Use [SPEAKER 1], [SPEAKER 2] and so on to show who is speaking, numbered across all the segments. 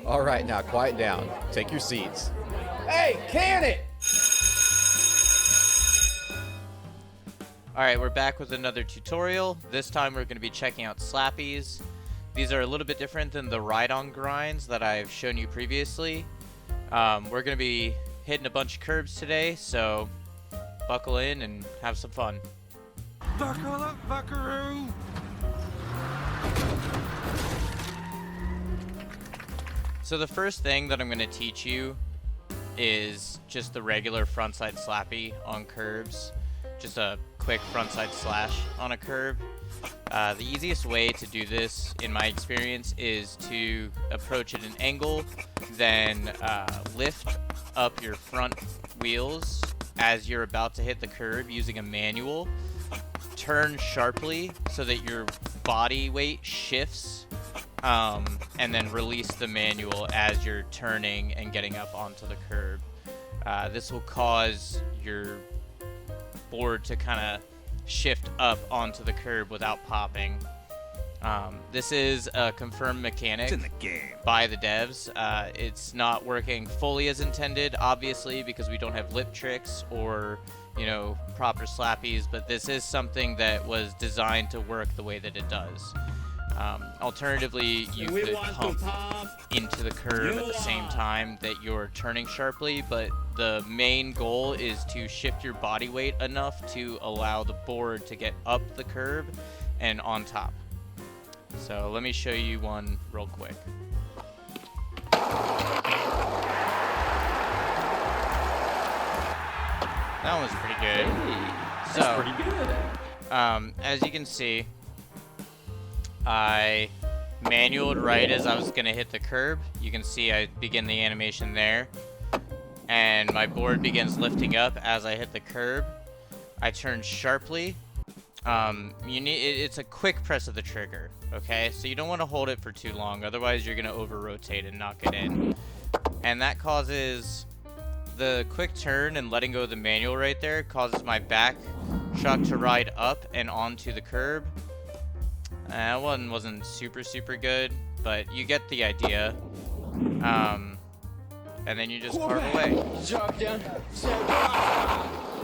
[SPEAKER 1] All right, now quiet down. Take your seats. Hey, can it!
[SPEAKER 2] Alright, we're back with another tutorial. This time we're going to be checking out slappies. These are a little bit different than the ride-on grinds that I've shown you previously. We're going to be hitting a bunch of curbs today, so buckle in and have some fun.
[SPEAKER 3] Buckle up, buckaroo!
[SPEAKER 2] So the first thing that I'm going to teach you is just the regular frontside slappy on curbs. Just a quick frontside slash on a curb. The easiest way to do this, in my experience, is to approach at an angle, then lift up your front wheels as you're about to hit the curb using a manual. Turn sharply so that your body weight shifts, and then release the manual as you're turning and getting up onto the curb. This will cause your board to kind of shift up onto the curb without popping. This is a confirmed mechanic by the devs. It's not working fully as intended, obviously, because we don't have lip tricks or, you know, proper slappies, but this is something that was designed to work the way that it does. Alternatively, you could pump into the curb at the same time that you're turning sharply, but the main goal is to shift your body weight enough to allow the board to get up the curb and on top. So let me show you one real quick. That one was pretty good.
[SPEAKER 4] Hey,
[SPEAKER 2] So,
[SPEAKER 4] that's pretty good.
[SPEAKER 2] as you can see, I manualed right as I was gonna hit the curb. You can see I begin the animation there, and my board begins lifting up as I hit the curb. I turn sharply. It's a quick press of the trigger, okay? So you don't want to hold it for too long, otherwise you're gonna over rotate and knock it in. And that causes the quick turn and letting go of the manual right there causes my back shock to ride up and onto the curb. That one wasn't super good, but you get the idea. And then you just carve away.
[SPEAKER 5] Drop down, and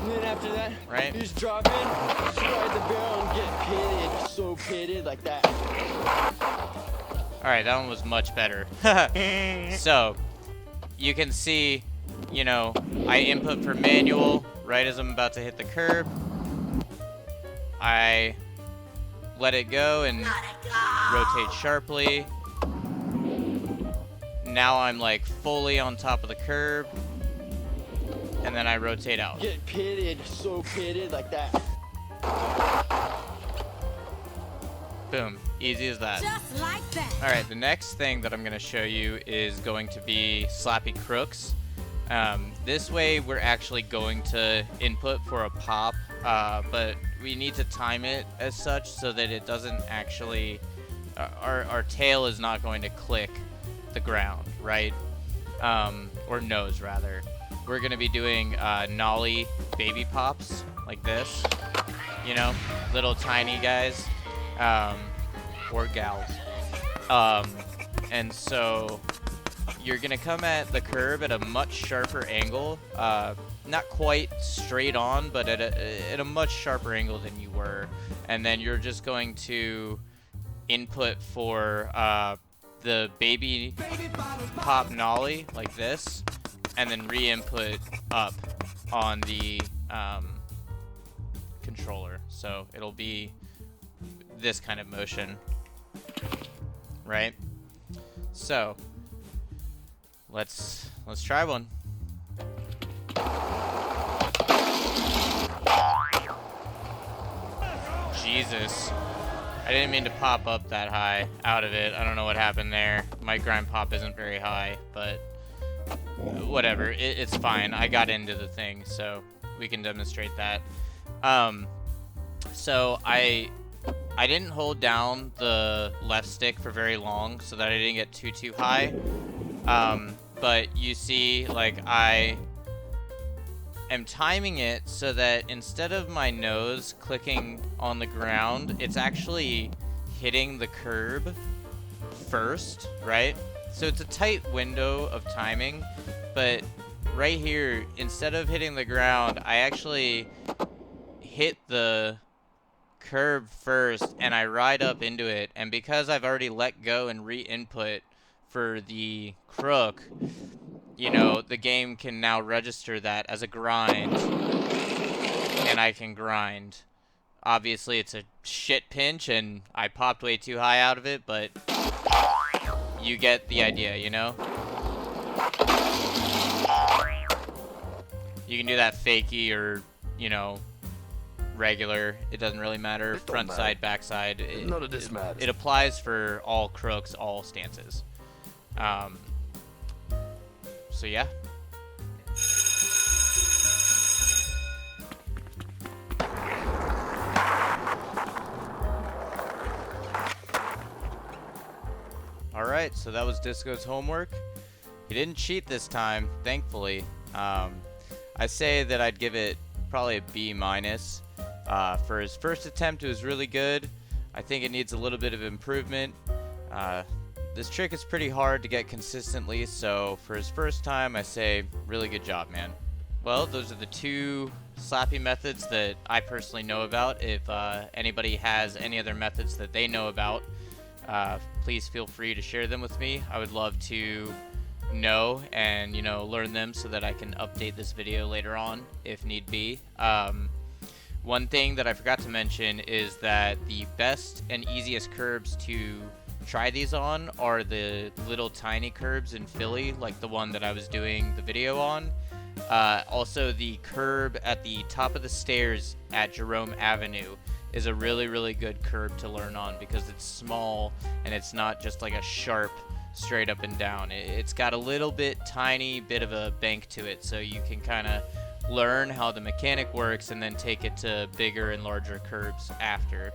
[SPEAKER 5] then after that,
[SPEAKER 2] Right?
[SPEAKER 5] you just drop in, just ride the barrel and get pitted, so pitted like that.
[SPEAKER 2] Alright, that one was much better. So, you can see, you know, I input for manual right as I'm about to hit the curb. I let it go and rotate sharply. Now I'm like fully on top of the curb, and then I rotate out.
[SPEAKER 5] Get pitted, so pitted like that.
[SPEAKER 2] Boom, easy as that.
[SPEAKER 6] Just like that.
[SPEAKER 2] Alright, the next thing that I'm going to show you is going to be Slappy Crooks. This way we're actually going to input for a pop, but we need to time it as such so that it doesn't actually, our tail is not going to click the ground, right? Or nose rather. We're going to be doing nollie baby pops like this, you know, little tiny guys, or gals. And so you're gonna come at the curb at a much sharper angle, not quite straight on, but at a much sharper angle than you were, and then you're just going to input for the baby pop nollie like this, and then re-input up on the controller. So it'll be this kind of motion, right? So let's try one. Jesus, I didn't mean to pop up that high out of it. I don't know what happened there. My grind pop isn't very high, but whatever, it's fine. I got into the thing, so we can demonstrate that. So I didn't hold down the left stick for very long so that I didn't get too high. But you see, like, I am timing it so that instead of my nose clicking on the ground, it's actually hitting the curb first, right? So it's a tight window of timing, but right here, instead of hitting the ground, I actually hit the curb first and I ride up into it, and because I've already let go and re-input for the crook, you know, the game can now register that as a grind, and I can grind. Obviously, it's a shit pinch, and I popped way too high out of it, but you get the idea, you know? You can do that fakie or, you know, regular. It doesn't really matter. Front side, back side.
[SPEAKER 3] None of this matters.
[SPEAKER 2] It applies for all crooks, all stances. So yeah. Alright, so that was Disco's homework. He didn't cheat this time, thankfully. I say that I'd give it probably a B-. For his first attempt, it was really good. I think it needs a little bit of improvement. This trick is pretty hard to get consistently, so for his first time, I say really good job, man. Well, those are the 2 slappy methods that I personally know about. If anybody has any other methods that they know about, please feel free to share them with me. I would love to know and, you know, learn them so that I can update this video later on if need be. One thing that I forgot to mention is that the best and easiest curbs to try these on are the little tiny curbs in Philly, like the one that I was doing the video on. Also, the curb at the top of the stairs at Jerome Avenue is a really, really good curb to learn on because it's small and it's not just like a sharp straight up and down. It's got a little bit tiny bit of a bank to it, so you can kind of learn how the mechanic works and then take it to bigger and larger curbs after.